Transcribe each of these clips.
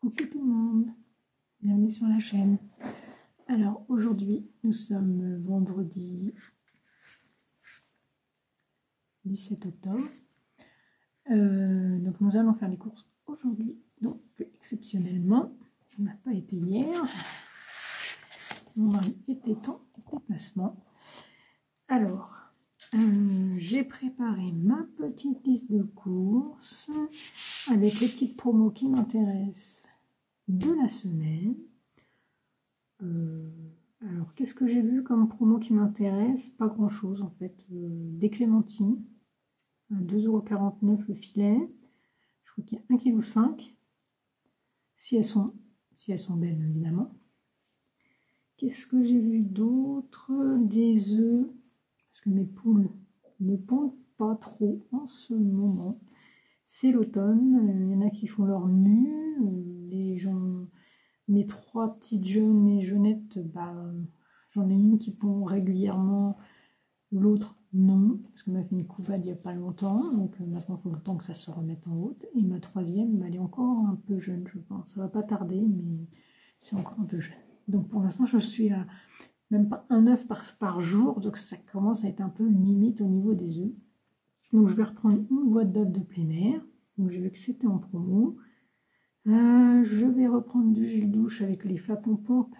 Coucou tout le monde, bienvenue sur la chaîne. Alors aujourd'hui, nous sommes vendredi 17 octobre. Donc nous allons faire les courses aujourd'hui. Donc exceptionnellement, on n'a pas été hier. Mon mari était en déplacement. Alors, j'ai préparé ma petite liste de courses avec les petites promos qui m'intéressent de la semaine. Alors, qu'est-ce que j'ai vu comme promo qui m'intéresse? Pas grand-chose en fait. Des clémentines, à 2,49 € le filet. Je crois qu'il y a 1,5 kg. Si elles sont belles, évidemment. Qu'est-ce que j'ai vu d'autre? Des œufs, parce que mes poules ne pondent pas trop en ce moment. C'est l'automne, il y en a qui font leur mue, les gens... Mes 3 petites jeunes, mes jeunettes, j'en ai une qui pond régulièrement, l'autre non, parce qu'elle m'a fait une couvade il n'y a pas longtemps, donc maintenant il faut le temps que ça se remette en route. Et ma troisième, elle est encore un peu jeune, je pense. Ça va pas tarder, mais c'est encore un peu jeune. Donc pour l'instant, je suis à même pas un œuf par jour, donc ça commence à être un peu limite au niveau des œufs. Donc je vais reprendre une boîte d'œufs de plein air, donc j'ai vu que c'était en promo. Je vais reprendre du gel douche avec les flacons pompes,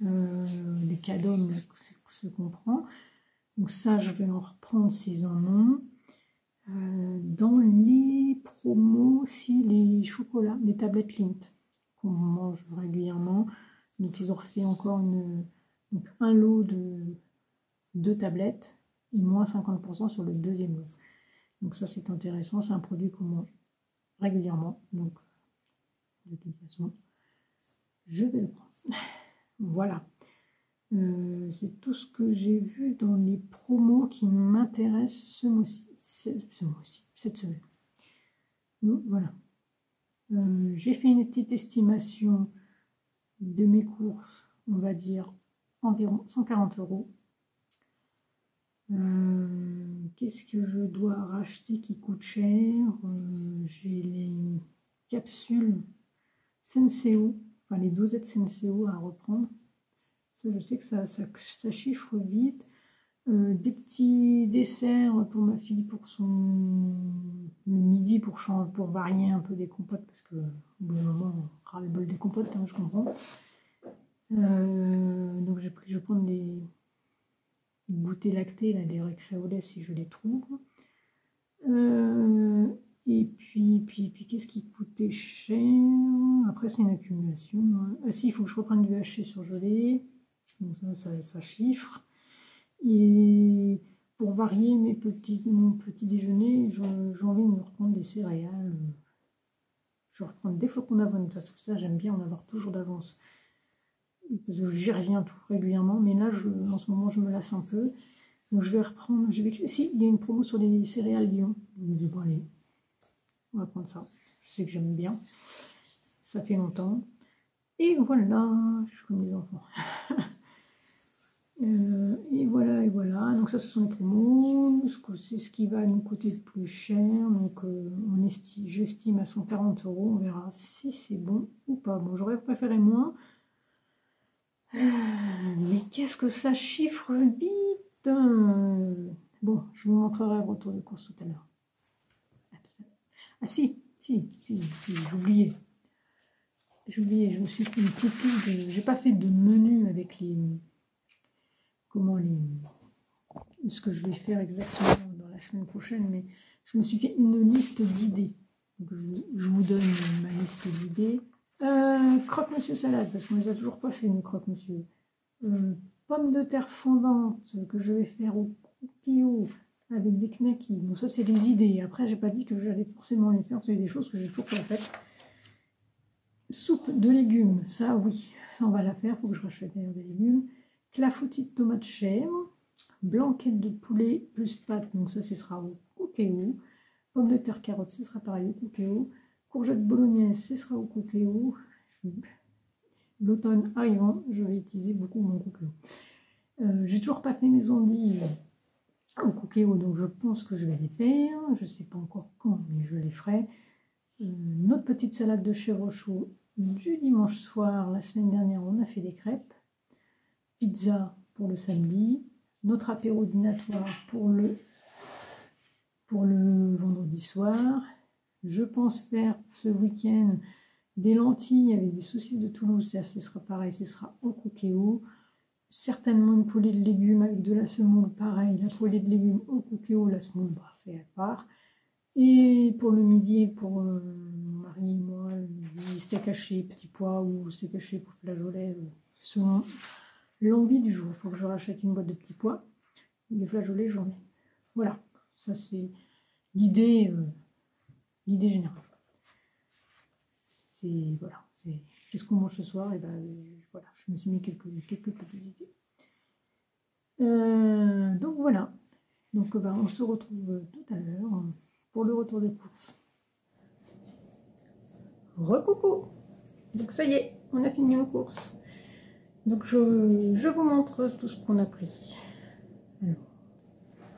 les cadums, c'est ce qu'on prend. Donc ça, je vais en reprendre s'ils en ont. Dans les promos aussi, les chocolats, les tablettes Lindt qu'on mange régulièrement. Donc ils ont refait encore un lot de 2 tablettes et moins 50% sur le deuxième lot. Donc ça, c'est intéressant. C'est un produit qu'on mange régulièrement. Donc de toute façon, je vais le prendre. Voilà. C'est tout ce que j'ai vu dans les promos qui m'intéressent cette semaine. Donc, voilà. J'ai fait une petite estimation de mes courses, on va dire environ 140 €. Qu'est-ce que je dois racheter qui coûte cher? J'ai les capsules Senseo, enfin les dosettes Senseo à reprendre. Ça, je sais que ça chiffre vite. Des petits desserts pour ma fille pour le midi pour varier un peu des compotes, parce que au bout d'un moment on ras le bol des compotes, hein, je comprends. Donc je vais prendre des goûters lactés, là, des récré au lait si je les trouve. Et puis qu'est-ce qui coûtait cher? Après, c'est une accumulation. Hein. Ah si, il faut que je reprenne du haché surgelé. Donc ça chiffre. Et pour varier mon petit déjeuner, j'ai envie de me reprendre des céréales. Je vais reprendre des flocons d'avoine. Parce que ça, j'aime bien en avoir toujours d'avance. Parce que j'y reviens tout régulièrement. Mais là, en ce moment, je me lasse un peu. Donc je vais reprendre. Si, il y a une promo sur les céréales Lyon. Je me dis, bon, allez, on va prendre ça. Je sais que j'aime bien. Ça fait longtemps. Et voilà, je suis comme les enfants. Et voilà. Donc ça, ce sont les promos. C'est ce qui va nous coûter le plus cher. Donc j'estime à 140 €. On verra si c'est bon ou pas. Bon, j'aurais préféré moins. Mais qu'est-ce que ça chiffre vite! Bon, je vous montrerai le retour de course tout à l'heure. Ah si, j'oubliais. Je me suis fait une petite liste. J'ai pas fait de menu avec ce que je vais faire exactement dans la semaine prochaine, mais je me suis fait une liste d'idées. Donc je vous donne ma liste d'idées. Croque-monsieur salade, parce qu'on les a toujours pas fait, nous, croque-monsieur. Pommes de terre fondantes que je vais faire au cookéo avec des knackis. Bon, ça, c'est les idées. Après, j'ai pas dit que j'allais forcément les faire. C'est des choses que j'ai toujours pas faites. Soupe de légumes, ça, oui. Ça, on va la faire. Il faut que je rachète d'ailleurs des légumes. Clafoutis de tomates chèvres. Blanquette de poulet plus pâtes. Donc, ça, ce sera au cookéo. Pommes de terre carottes, ce sera pareil au cookéo. Courgettes bolognaise, ce sera au cookéo. L'automne arrivant, je vais utiliser beaucoup mon cookéo. J'ai toujours pas fait mes endives au cookéo, donc je pense que je vais les faire. Je sais pas encore quand, mais je les ferai. Notre petite salade de chèvre chaud du dimanche soir. La semaine dernière, on a fait des crêpes. Pizza pour le samedi. Notre apéro dînatoire pour le vendredi soir. Je pense faire ce week-end des lentilles avec des saucisses de Toulouse. Ça, ce sera pareil, ce sera au cookéo. Certainement une poêlée de légumes avec de la semoule. Pareil, la poêlée de légumes au cookéo, la semoule, bah, fait à part. Et pour le midi, pour mon mari et moi, des steaks hachés, petits pois ou steak haché pour flageolets, selon l'envie du jour. Il faut que je rachète une boîte de petits pois. Des flageolets, j'en ai. Voilà, ça c'est l'idée générale. C'est voilà, c'est qu'est-ce qu'on mange ce soir, et ben voilà, je me suis mis quelques petites idées. Donc voilà, donc ben, on se retrouve tout à l'heure pour le retour des courses. Recoucou. Donc ça y est, on a fini nos courses. Donc je vous montre tout ce qu'on a pris. Alors,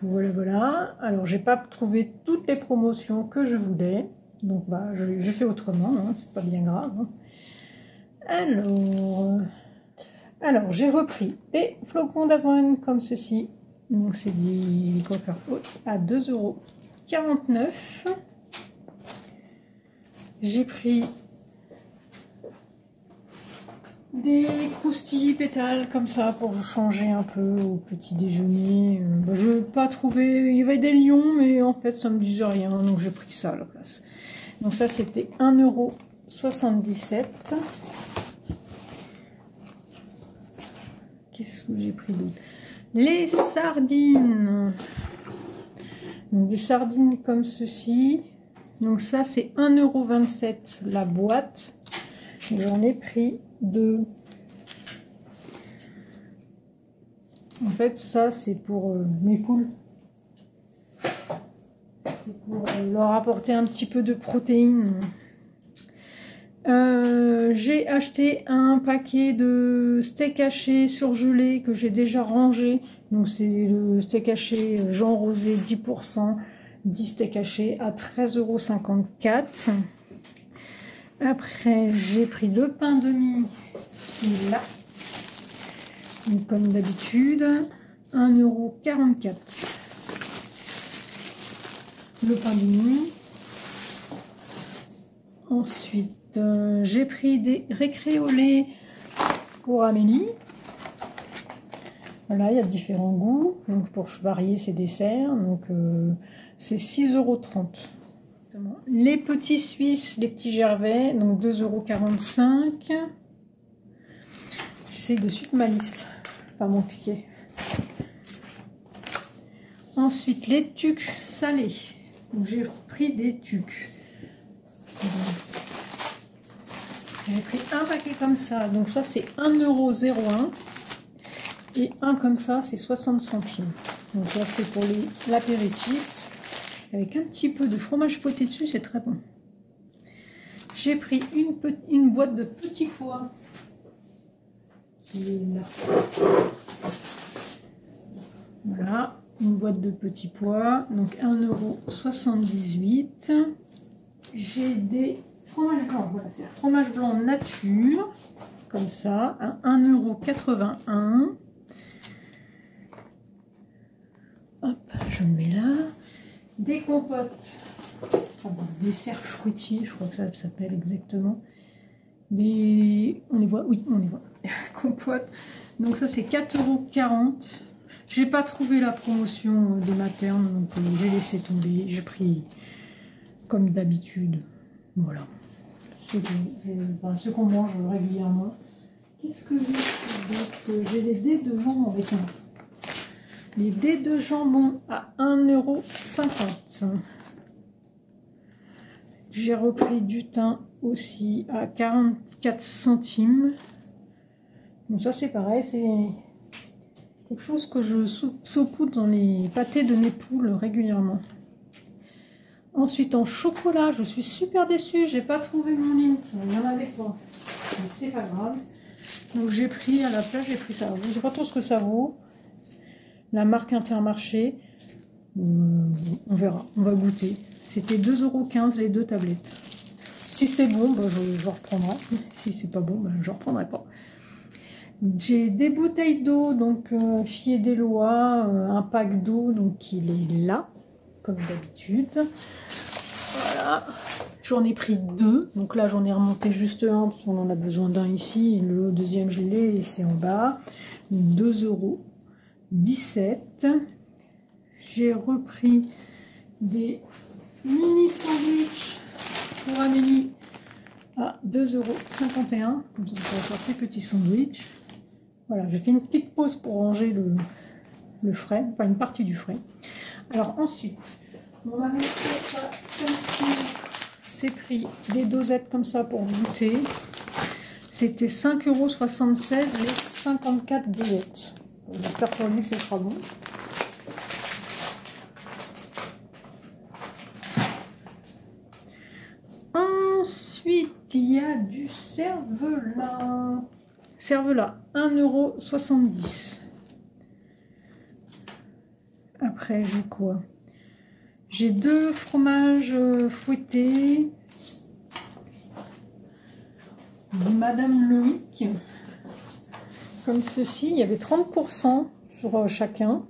voilà. Alors j'ai pas trouvé toutes les promotions que je voulais. Donc bah je fais autrement, hein, c'est pas bien grave. Hein. Alors j'ai repris des flocons d'avoine comme ceci. Donc c'est des Quaker Oats à 2,49 €. J'ai pris des croustilles pétales comme ça pour changer un peu au petit déjeuner. Je n'ai pas trouvé, il y avait des lions, mais en fait ça me disait rien, donc j'ai pris ça à la place. Donc ça c'était 1,77 €. Qu'est-ce que j'ai pris d'autre? Les sardines. Donc des sardines comme ceci. Donc ça c'est 1,27 € la boîte. J'en ai pris 2. En fait ça c'est pour mes poules. C'est pour leur apporter un petit peu de protéines. J'ai acheté un paquet de steak haché surgelé que j'ai déjà rangé. Donc c'est le steak haché Jean Rosé 10%, 10 steak hachés à 13,54 €. Après j'ai pris le pain de mie qui est là. Donc, comme d'habitude, 1,44 €. Le pain de mie. Ensuite, j'ai pris des récréolés pour Amélie. Voilà, il y a différents goûts. Donc pour varier ses desserts, donc c'est 6,30 €. Les petits Suisses, les petits Gervais, donc 2,45 €. J'essaie de suivre ma liste, pas mon ticket. Ensuite, les tucs salés. Donc j'ai pris des tucs. J'ai pris un paquet comme ça, donc ça c'est 1,01 € et un comme ça c'est 60 centimes. Donc là c'est pour l'apéritif avec un petit peu de fromage fouetté dessus, c'est très bon. J'ai pris une boîte de petits pois qui est là. Voilà, une boîte de petits pois, donc 1,78 €. J'ai des fromage blanc, voilà, c'est un fromage blanc nature, comme ça, à 1,81 €. Hop, je le mets là. Des compotes, enfin, des desserts fruitiers, je crois que ça s'appelle exactement. On les voit, oui, on les voit. Compotes, donc ça c'est 4,40 €. J'ai pas trouvé la promotion des maternes, donc j'ai laissé tomber. J'ai pris comme d'habitude, voilà. Ce qu'on mange régulièrement. Qu'est-ce que j'ai d'autre? J'ai les dés de jambon. Les dés de jambon à 1,50 €. J'ai repris du thym aussi à 44 centimes. Donc ça c'est pareil, c'est quelque chose que je saupoudre dans les pâtés de mes poules régulièrement. Ensuite, en chocolat, je suis super déçue, j'ai pas trouvé mon Lindt, il y en avait pas, mais c'est pas grave. Donc j'ai pris à la place, j'ai pris ça. Je sais pas trop ce que ça vaut. La marque Intermarché, on verra, on va goûter. C'était 2,15 € les deux tablettes. Si c'est bon, ben, je reprendrai. Si c'est pas bon, ben, je reprendrai pas. J'ai des bouteilles d'eau, donc Fier des Lois, un pack d'eau, donc il est là, comme d'habitude. Voilà, j'en ai pris 2, donc là j'en ai remonté juste un, parce qu'on en a besoin d'un ici, et le deuxième je l'ai, et c'est en bas. 2,17 €. J'ai repris des mini sandwichs pour Amélie à 2,51 €, comme ça on peut faire des petits sandwichs. Voilà, j'ai fait une petite pause pour ranger le frais, enfin une partie du frais. Alors ensuite, mon mari s'est pris des dosettes comme ça pour goûter. C'était 5,76 € les 54 dosettes. J'espère pour lui que ce sera bon. Ensuite, il y a du cervelas. Cervelas, 1,70 €. Après, j'ai quoi? J'ai 2 fromages fouettés. Madame Loïc. Comme ceci, il y avait 30% sur chacun.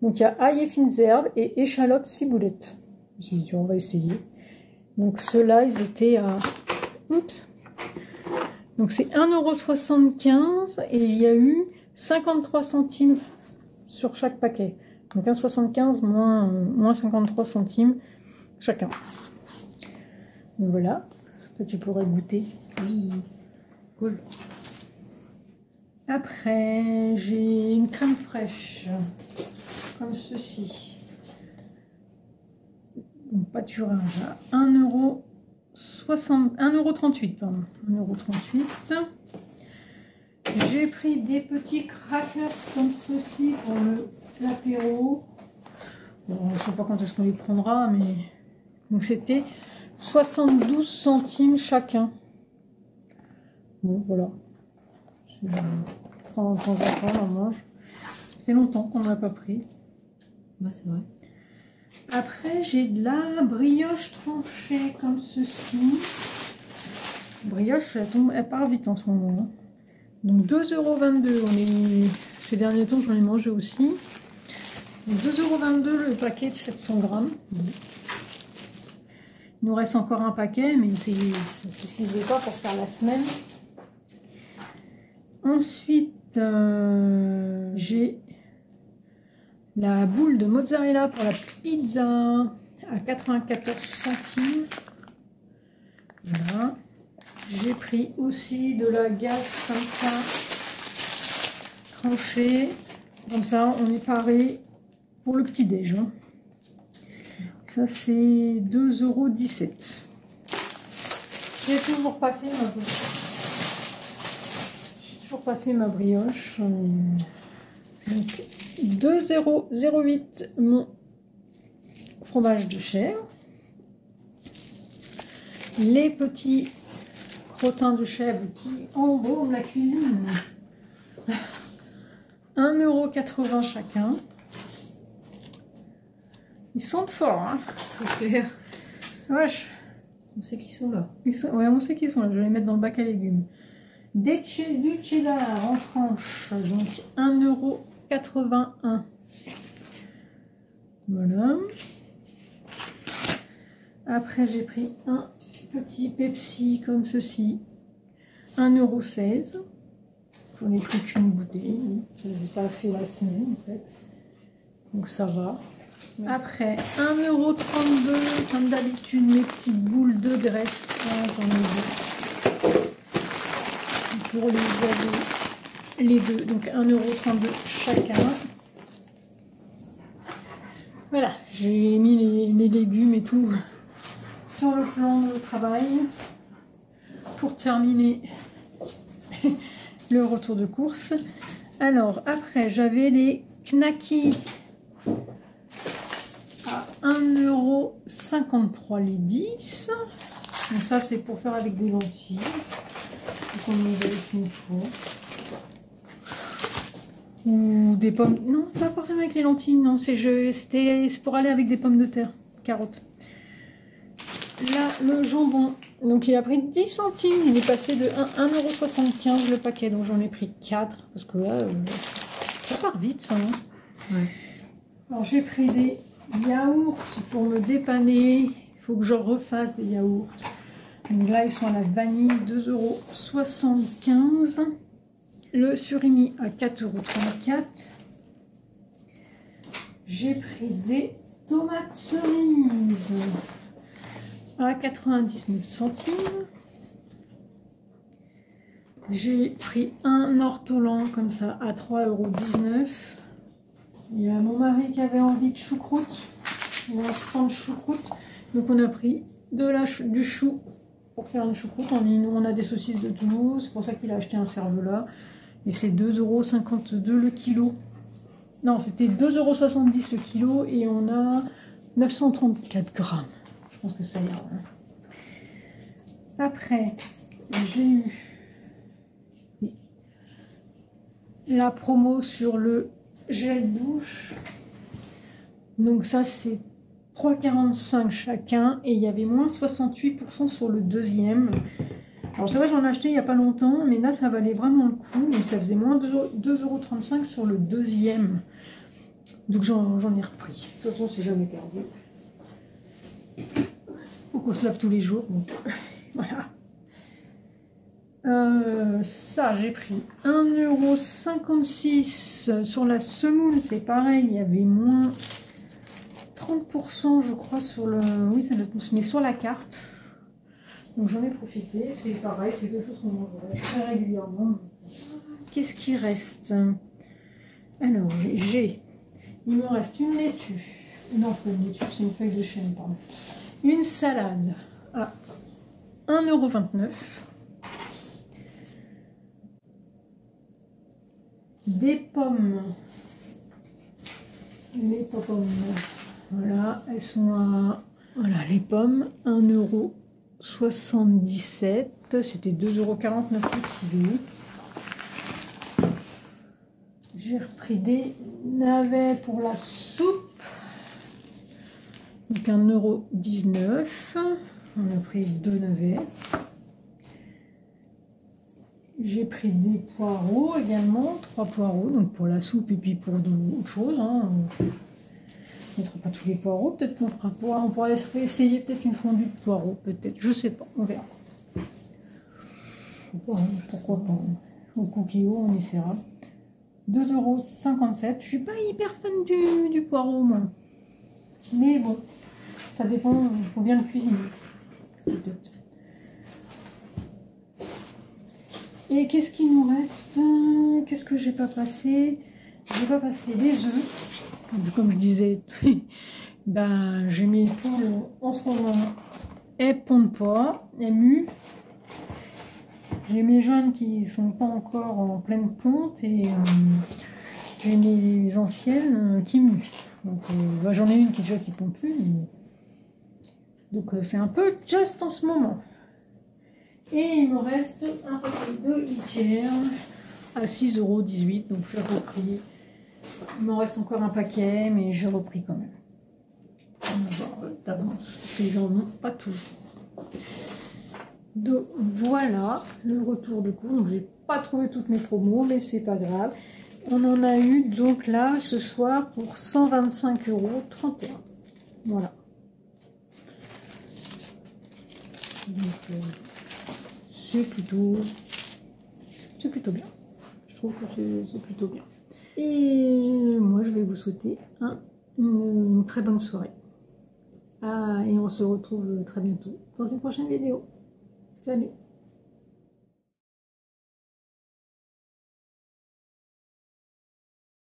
Donc il y a ail et fines herbes et échalotes ciboulette. J'ai dit, on va essayer. Donc ceux-là, ils étaient à... Oups. Donc c'est 1,75 € et il y a eu 53 centimes sur chaque paquet. Donc 1,75 € moins 53 centimes chacun. Donc voilà. Ça, tu pourrais goûter. Oui, cool. Après, j'ai une crème fraîche, comme ceci. Donc pâturage à 1,38 €, pardon. 1,38 €. J'ai pris des petits crackers comme ceci pour l'apéro. Bon, je ne sais pas quand est-ce qu'on les prendra, mais... Donc c'était 72 centimes chacun. Bon, voilà. Je prends de temps en temps, on en mange. Ça fait longtemps qu'on n'a pas pris. Ouais, c'est vrai. Après, j'ai de la brioche tranchée comme ceci. Brioche, elle part vite en ce moment. Hein. Donc 2,22 €. Ces derniers temps, j'en ai mangé aussi. 2,22 € le paquet de 700 grammes. Il nous reste encore un paquet, mais ça ne suffisait pas pour faire la semaine. Ensuite, j'ai la boule de mozzarella pour la pizza à 94 centimes. Voilà. J'ai pris aussi de la gâche comme ça, tranchée. Comme ça, on est paré pour le petit-déj. Hein. Ça, c'est 2,17 €. J'ai toujours pas fait ma brioche. Donc 2,08 € mon fromage de chèvre. Les petits crottins de chèvre qui embaument la cuisine. 1,80 € chacun. Ils sentent fort, hein. C'est clair. Wesh. On sait qu'ils sont là. Ouais, on sait qu'ils sont là. Je vais les mettre dans le bac à légumes. Du cheddar en tranches. Donc 1,81 €. Voilà. Après, j'ai pris un petit Pepsi comme ceci. 1,16 €. J'en ai pris qu'une bouteille. Ça a fait la semaine en fait. Donc ça va. Après, 1,32 €, comme d'habitude, mes petites boules de graisse. J'en ai deux. Pour les ados, les deux. Donc 1,32 € chacun. Voilà, j'ai mis les légumes et tout sur le plan de travail. Pour terminer le retour de course. Alors, après, j'avais les knackis à 1,53 € les 10. Donc ça, c'est pour faire avec des lentilles. Donc on les a une fois. Ou des pommes. Non, pas forcément avec les lentilles. Non, c'est pour aller avec des pommes de terre. Carottes. Là, le jambon Donc il a pris 10 centimes, il est passé de 1,75 € le paquet, donc j'en ai pris 4, parce que là, ça part vite ça. Hein. Ouais. Alors j'ai pris des yaourts pour me dépanner, il faut que je refasse des yaourts. Donc là ils sont à la vanille, 2,75 €. Le surimi à 4,34 €. J'ai pris des tomates cerises à 99 centimes. J'ai pris un ortolan comme ça à 3,19 €. Il y a mon mari qui avait envie de choucroute. Il y a un stand de choucroute. Donc on a pris du chou pour faire une choucroute. On a des saucisses de Toulouse. C'est pour ça qu'il a acheté un cervelas. Et c'est 2,52 € le kilo. Non, c'était 2,70 € le kilo et on a 934 grammes. Je pense que ça ira. Hein. Après, j'ai eu la promo sur le gel douche. Donc ça, c'est 3,45 € chacun. Et il y avait moins 68% sur le deuxième. Alors c'est vrai, j'en ai acheté il n'y a pas longtemps, mais là ça valait vraiment le coup. Et ça faisait moins 2,35 € sur le deuxième. Donc j'en ai repris. De toute façon, c'est jamais perdu. Faut qu'on se lave tous les jours. Donc voilà. Ça, j'ai pris 1,56 € sur la semoule. C'est pareil, il y avait moins 30%, je crois, sur le... Oui, ça doit se met sur la carte. Donc j'en ai profité, c'est pareil, c'est quelque chose qu'on mangerait très régulièrement. Qu'est-ce qui reste? Alors, il me reste une laitue. Non, pas une laitue, c'est une feuille de chêne, pardon. Une salade à 1,29 €. Des pommes. Les pommes. Voilà, elles sont à... Voilà, les pommes, 1,77 €. C'était 2,49 € le kilo. J'ai repris des navets pour la soupe. Donc 1,19 €. On a pris 2 navets. J'ai pris des poireaux également, 3 poireaux, donc pour la soupe et puis pour d'autres choses. Hein. On ne mettra pas tous les poireaux, peut-être qu'on fera pas. On pourrait essayer peut-être une fondue de poireaux, peut-être, je sais pas, on verra. Pourquoi pas. Au Cookio, on essaiera. 2,57 €. Je suis pas hyper fan du poireau, moi. Mais bon, ça dépend, il faut bien le cuisiner. Peut-être. Et qu'est-ce qu'il nous reste? Qu'est-ce que j'ai pas passé? J'ai pas passé les œufs. Comme je disais, ben, j'ai mes poules en ce moment. Elles pondent pas, elles muent. J'ai mes jeunes qui sont pas encore en pleine ponte et j'ai mes anciennes qui muent. Donc ben, j'en ai une qui déjà qui pond plus. Mais... Donc c'est un peu juste en ce moment. Et il me reste un paquet de litière à 6,18 €. Donc j'ai repris. Il m'en reste encore un paquet, mais j'ai repris quand même. On va voir d'avance, parce qu'ils n'en ont pas toujours. Donc voilà le retour de cours. Donc j'ai pas trouvé toutes mes promos, mais c'est pas grave. On en a eu donc là ce soir pour 125,31 €. Voilà. Donc c'est plutôt bien. Je trouve que c'est plutôt bien. Et moi je vais vous souhaiter une très bonne soirée. Et on se retrouve très bientôt dans une prochaine vidéo. Salut!